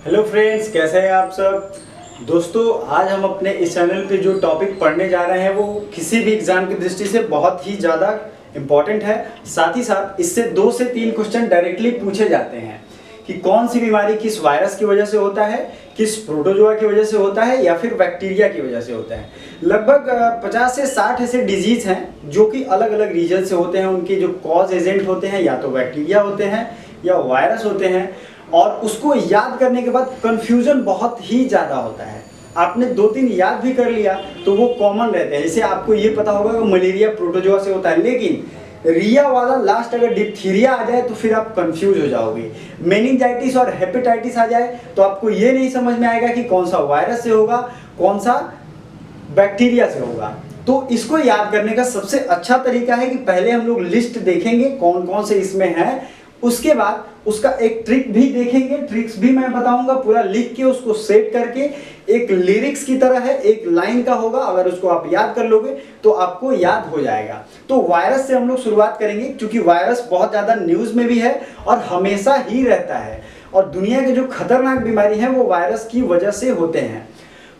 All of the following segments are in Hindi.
हेलो फ्रेंड्स, कैसे हैं आप सब। दोस्तों, आज हम अपने इस चैनल पे जो टॉपिक पढ़ने जा रहे हैं वो किसी भी एग्जाम की दृष्टि से बहुत ही ज़्यादा इम्पॉर्टेंट है। साथ ही साथ इससे 2 से 3 क्वेश्चन डायरेक्टली पूछे जाते हैं कि कौन सी बीमारी किस वायरस की वजह से होता है, किस प्रोटोजोआ की वजह से होता है या फिर बैक्टीरिया की वजह से होता है। लगभग 50 से 60 ऐसे डिजीज हैं जो कि अलग अलग रीजन से होते हैं। उनके जो कॉज एजेंट होते हैं या तो बैक्टीरिया होते हैं या वायरस होते हैं, और उसको याद करने के बाद कंफ्यूजन बहुत ही ज़्यादा होता है। आपने 2-3 याद भी कर लिया तो वो कॉमन रहते हैं। जैसे आपको ये पता होगा कि मलेरिया प्रोटोजोआ से होता है, लेकिन रिया वाला लास्ट अगर डिप्थीरिया आ जाए तो फिर आप कंफ्यूज हो जाओगे। मेनिंजाइटिस और हेपेटाइटिस आ जाए तो आपको ये नहीं समझ में आएगा कि कौन सा वायरस से होगा, कौन सा बैक्टीरिया से होगा। तो इसको याद करने का सबसे अच्छा तरीका है कि पहले हम लोग लिस्ट देखेंगे कौन कौन से इसमें हैं, उसके बाद उसका एक ट्रिक भी देखेंगे। ट्रिक्स भी मैं बताऊंगा, पूरा लिख के उसको सेट करके एक लिरिक्स की तरह है, एक लाइन का होगा। अगर उसको आप याद कर लोगे तो आपको याद हो जाएगा। तो वायरस से हम लोग शुरुआत करेंगे, क्योंकि वायरस बहुत ज़्यादा न्यूज़ में भी है और हमेशा ही रहता है। और दुनिया के जो खतरनाक बीमारी हैं वो वायरस की वजह से होते हैं।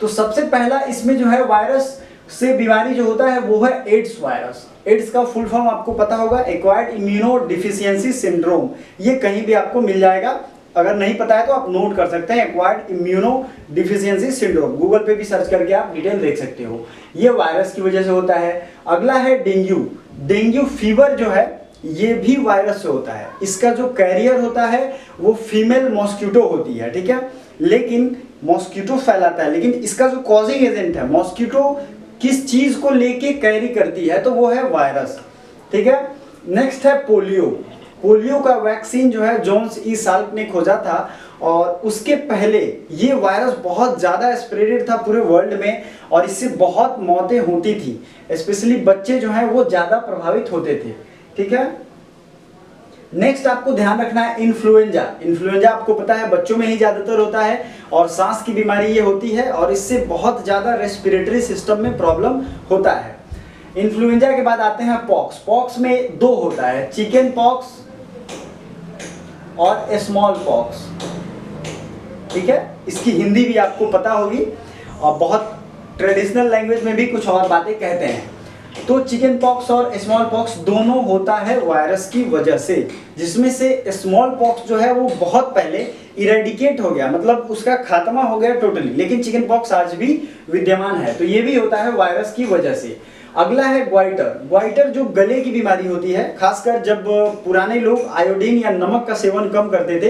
तो सबसे पहला इसमें जो है वायरस से बीमारी जो होता है वो है एड्स वायरस। एड्स का फुल फॉर्म आपको पता होगा, एक्वायर्ड इम्यूनो डिफिशियंसी सिंड्रोम। ये कहीं भी आपको मिल जाएगा, अगर नहीं पता है तो आप नोट कर सकते हैं, acquired immuno deficiency syndrome. Google पे भी सर्च करके आप डिटेल देख सकते हो। ये वायरस की वजह से होता है। अगला है डेंगू। डेंगू फीवर जो है ये भी वायरस से होता है। इसका जो कैरियर होता है वो फीमेल मॉस्किटो होती है, ठीक है, लेकिन मॉस्किटो फैलाता है। लेकिन इसका जो कॉजिंग एजेंट है, मॉस्किटो किस चीज को लेके कैरी करती है, तो वो है वायरस, ठीक है। नेक्स्ट है पोलियो। पोलियो का वैक्सीन जो है जोन्स ई साल्क ने खोजा था, और उसके पहले ये वायरस बहुत ज़्यादा स्प्रेडेड था पूरे वर्ल्ड में, और इससे बहुत मौतें होती थी। स्पेशली बच्चे जो हैं वो ज़्यादा प्रभावित होते थे, ठीक है। नेक्स्ट आपको ध्यान रखना है इन्फ्लुएंजा। इन्फ्लुएंजा आपको पता है बच्चों में ही ज़्यादातर होता है, और सांस की बीमारी ये होती है, और इससे बहुत ज़्यादा रेस्पिरेटरी सिस्टम में प्रॉब्लम होता है। इन्फ्लुएंजा के बाद आते हैं पॉक्स। पॉक्स में 2 होता है, चिकन पॉक्स और स्मॉल पॉक्स, ठीक है। इसकी हिंदी भी आपको पता होगी, और बहुत ट्रेडिशनल लैंग्वेज में भी कुछ और बातें कहते हैं। तो चिकन पॉक्स और स्मॉल पॉक्स दोनों होता है वायरस की वजह से, जिसमें से स्मॉल पॉक्स जो है वो बहुत पहले इरेडिकेट हो गया, मतलब उसका खात्मा हो गया टोटली, लेकिन चिकन पॉक्स आज भी विद्यमान है। तो ये भी होता है वायरस की वजह से। अगला है ग्वाइटर। ग्वाइटर जो गले की बीमारी होती है, खासकर जब पुराने लोग आयोडीन या नमक का सेवन कम करते थे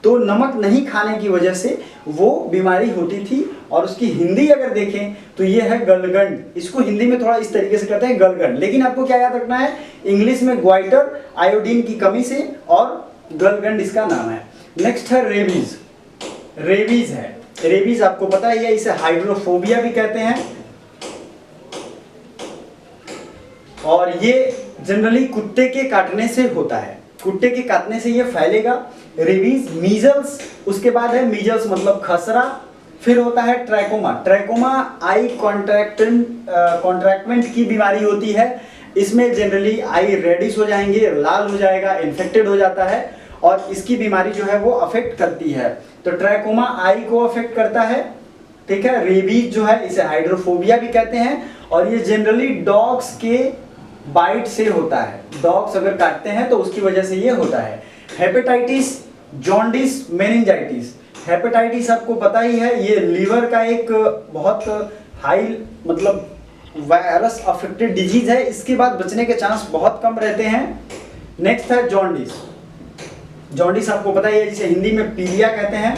तो नमक नहीं खाने की वजह से वो बीमारी होती थी। और उसकी हिंदी अगर देखें तो ये है गलगंड। इसको हिंदी में थोड़ा इस तरीके से कहते हैं गलगंड, लेकिन आपको क्या याद रखना है, इंग्लिश में ग्वाइटर आयोडीन की कमी से, और गलगंड इसका नाम है। नेक्स्ट है रेबीज। रेबीज है, रेबीज आपको पता ही है, इसे हाइड्रोफोबिया भी कहते हैं, और ये जनरली कुत्ते के काटने से होता है। कुत्ते के काटने से ये फैलेगा रेबीज। मीजल्स, उसके बाद है मीजल्स मतलब खसरा। फिर होता है ट्रैकोमा। ट्रैकोमा आई कॉन्ट्रैक्टमेंट की बीमारी होती है। इसमें जनरली आई रेडिश हो जाएंगे, लाल हो जाएगा, इन्फेक्टेड हो जाता है, और इसकी बीमारी जो है वो अफेक्ट करती है। तो ट्रैकोमा आई को अफेक्ट करता है, ठीक है। रेबीज जो है इसे हाइड्रोफोबिया भी कहते हैं, और ये जनरली डॉग्स के बाइट से होता है। डॉग्स अगर काटते हैं तो उसकी वजह से ये होता है। Hepatitis, jaundice, meningitis. हेपेटाइटिस आपको पता ही है, ये लीवर का एक बहुत हाई मतलब वायरस अफेक्टेड डिजीज है। इसके बाद बचने के चांस बहुत कम रहते हैं। नेक्स्ट है जॉन्डिस। जॉन्डिस आपको पता ही है, जिसे हिंदी में पीलिया कहते हैं,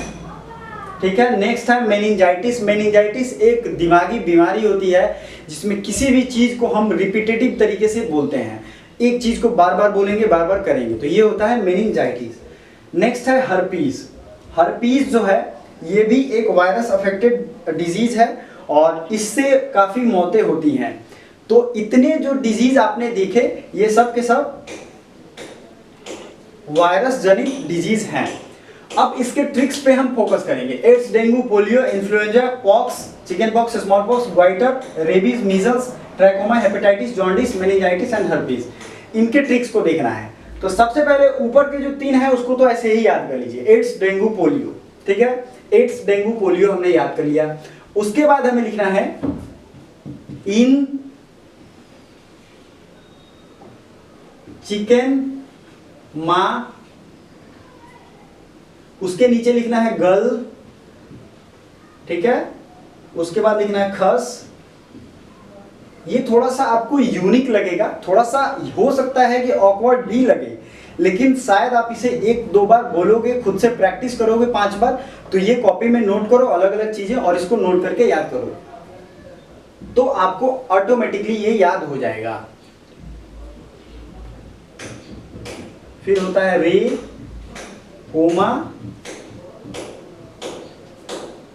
ठीक है। नेक्स्ट है मेनिंजाइटिस। मेनिंजाइटिस एक दिमागी बीमारी होती है जिसमें किसी भी चीज को हम रिपीटेटिव तरीके से बोलते हैं, एक चीज को बार बार बोलेंगे, बार बार करेंगे, तो ये होता है मेनिंजाइटिस। नेक्स्ट है हर्पीज। हर्पीज जो है ये भी एक वायरस अफेक्टेड डिजीज है, और इससे काफी मौतें होती हैं। तो इतने जो डिजीज आपने देखे ये सब के सब वायरस जनित डिजीज हैं। अब इसके ट्रिक्स पे हम फोकस करेंगे। AIDS, dengue, polio, influenza, pox, chicken pox, smallpox, goitre, rabies, measles, trachoma, hepatitis, jaundice, meningitis and herpes, इनके ट्रिक्स को देखना है। तो सबसे पहले ऊपर के जो 3 है उसको तो ऐसे ही याद कर लीजिए, एड्स, डेंगू, पोलियो। ठीक है, एड्स, डेंगू, पोलियो हमने याद कर लिया। उसके बाद हमें लिखना है इन चिकन मा, उसके नीचे लिखना है गर्ल, ठीक है, उसके बाद लिखना है खस। ये थोड़ा सा आपको यूनिक लगेगा, थोड़ा सा हो सकता है कि ऑकवर्ड भी लगे, लेकिन शायद आप इसे 1-2 बार बोलोगे, खुद से प्रैक्टिस करोगे 5 बार, तो ये कॉपी में नोट करो अलग अलग चीजें और इसको नोट करके याद करो, तो आपको ऑटोमेटिकली ये याद हो जाएगा। फिर होता है रे, कोमा,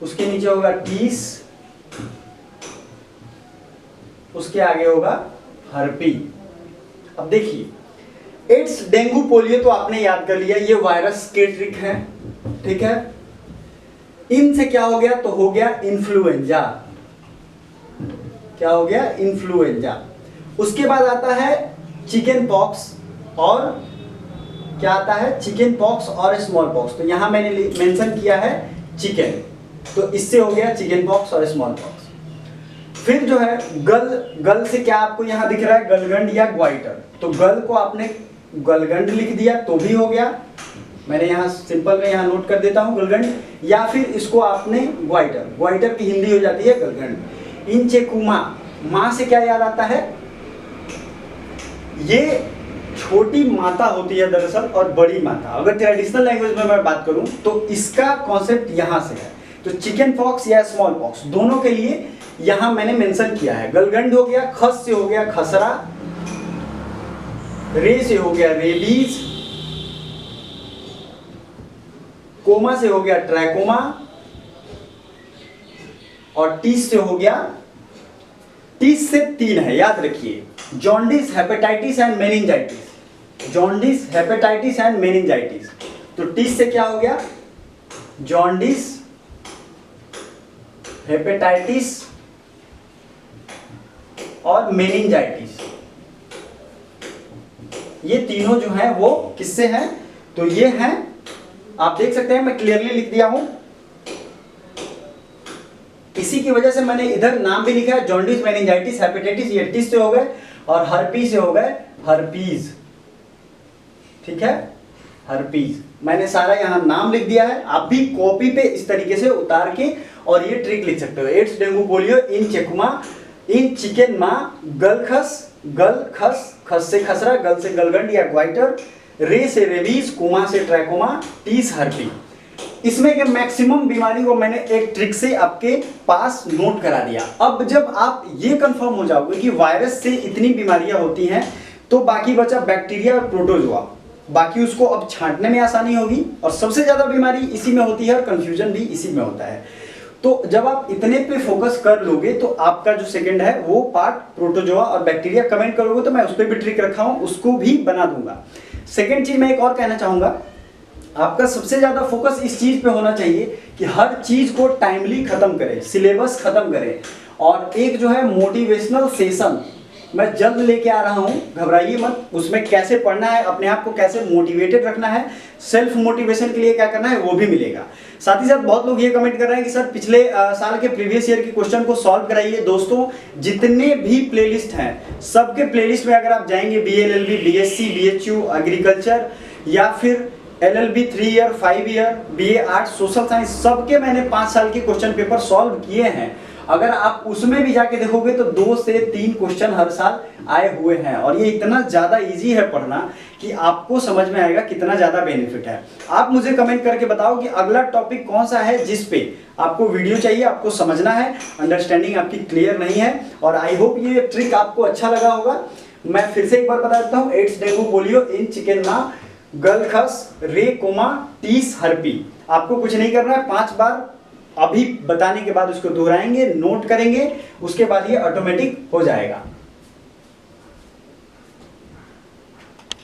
उसके नीचे होगा टीस, उसके आगे होगा हर्पी। अब देखिए एड्स, डेंगू, पोलियो तो आपने याद कर लिया, ये वायरस के ट्रिक है, ठीक है। इनसे क्या हो गया, तो हो गया इन्फ्लुएंजा। क्या हो गया, इन्फ्लुएंजा। उसके बाद आता है चिकन पॉक्स, और क्या आता है, चिकन पॉक्स और स्मॉल पॉक्स। तो यहां मैंने मेंशन किया है चिकन, तो इससे हो गया चिकन पॉक्स और स्मॉल पॉक्स। फिर जो है गल से क्या आपको यहां दिख रहा है, गलगंड या ग्वाइटर। तो गल को आपने गलगंड लिख दिया तो भी हो गया, मैंने यहां सिंपल में यहां नोट कर देता हूं गलगंड, या फिर इसको आपने ग्वाइटर, ग्वाइटर की हिंदी हो जाती है गलगंड। इंचेकुमा, मां से क्या याद आता है, ये छोटी माता होती है दरअसल और बड़ी माता। अगर ट्रेडिशनल लैंग्वेज में मैं बात करूं तो इसका कॉन्सेप्ट यहां से है। तो चिकन पॉक्स या स्मॉल पॉक्स दोनों के लिए यहां मैंने मेंशन किया है। गलगंड हो गया, खस से हो गया खसरा, रे से हो गया रेबीज, कोमा से हो गया ट्रैकोमा, और टीस से हो गया, टीस से 3 है याद रखिए, jaundice, hepatitis and meningitis. Jaundice, hepatitis and meningitis. तो टीस से क्या हो गया, जॉन्डिस, हेपेटाइटिस और मेनिंजाइटिस। ये तीनों जो हैं वो किससे हैं, तो ये हैं, आप देख सकते हैं मैं क्लियरली लिख दिया हूं, इसी की वजह से मैंने इधर नाम भी लिखा है, जॉन्डिस, मेनिंजाइटिस, हेपेटाइटिस, ये टिस से हो गए, और हर्पी से हो गए हर्पीज, ठीक है, हर्पीज। मैंने सारा यहां नाम लिख दिया है, आप भी कॉपी पे इस तरीके से उतार के और ये ट्रिक लिख सकते हो। एड्स, डेंगू, पोलियो, इन चेकुमा, इन चिकन मा, गल खस, गल खस, खस से खसरा, गल से गलगंड या ग्वाइटर, रे से रेबीज, कोमा से ट्रैकोमा, टीस हर्पी। इसमें के मैक्सिमम बीमारी को मैंने एक ट्रिक से आपके पास नोट करा दिया। अब जब आप ये कंफर्म हो जाओगे कि वायरस से इतनी बीमारियां होती हैं, तो बाकी बचा बैक्टीरिया और प्रोटोजोआ, बाकी उसको अब छांटने में आसानी होगी, और सबसे ज्यादा बीमारी इसी में होती है और कंफ्यूजन भी इसी में होता है। तो जब आप इतने पे फोकस कर लोगे तो आपका जो सेकंड है वो पार्ट प्रोटोजोआ और बैक्टीरिया, कमेंट करोगे तो मैं उस पर भी ट्रिक रखा हूं, उसको भी बना दूंगा। सेकंड चीज मैं एक और कहना चाहूंगा, आपका सबसे ज्यादा फोकस इस चीज पे होना चाहिए कि हर चीज को टाइमली खत्म करें, सिलेबस खत्म करें, और एक जो है मोटिवेशनल सेशन मैं जल्द लेके आ रहा हूं, घबराइए मत। उसमें कैसे पढ़ना है, अपने आप को कैसे मोटिवेटेड रखना है, सेल्फ मोटिवेशन के लिए क्या करना है वो भी मिलेगा। साथ ही साथ बहुत लोग ये कमेंट कर रहे हैं कि सर पिछले साल के प्रीवियस ईयर के क्वेश्चन को सॉल्व कराइए। दोस्तों जितने भी प्लेलिस्ट हैं, सबके प्लेलिस्ट में अगर आप जाएंगे, BLLB, BSc, BHU, एग्रीकल्चर, या फिर LLB 3 year, 5 year, BA arts, social science, सबके मैंने 5 साल के क्वेश्चन पेपर सॉल्व किए हैं। अगर आप उसमें भी जाके देखोगे तो 2 से 3 क्वेश्चन हर साल आए हुए हैं, और ये इतना ज्यादा इजी है पढ़ना कि आपको समझ में आएगा कितना ज्यादा बेनिफिट है। आप मुझे कमेंट करके बताओ कि अगला टॉपिक कौन सा है जिस पे आपको वीडियो चाहिए, आपको समझना है, अंडरस्टैंडिंग आपकी क्लियर नहीं है। और आई होप ये ट्रिक आपको अच्छा लगा होगा। मैं फिर से एक बार बता देता हूँ, एड्स, डेंगू, पोलियो, इन चिकन मा, गल खस, रे कोमा, टीस हर्पी। आपको कुछ नहीं करना है, 5 बार अभी बताने के बाद उसको दोहराएंगे, नोट करेंगे, उसके बाद ये ऑटोमेटिक हो जाएगा।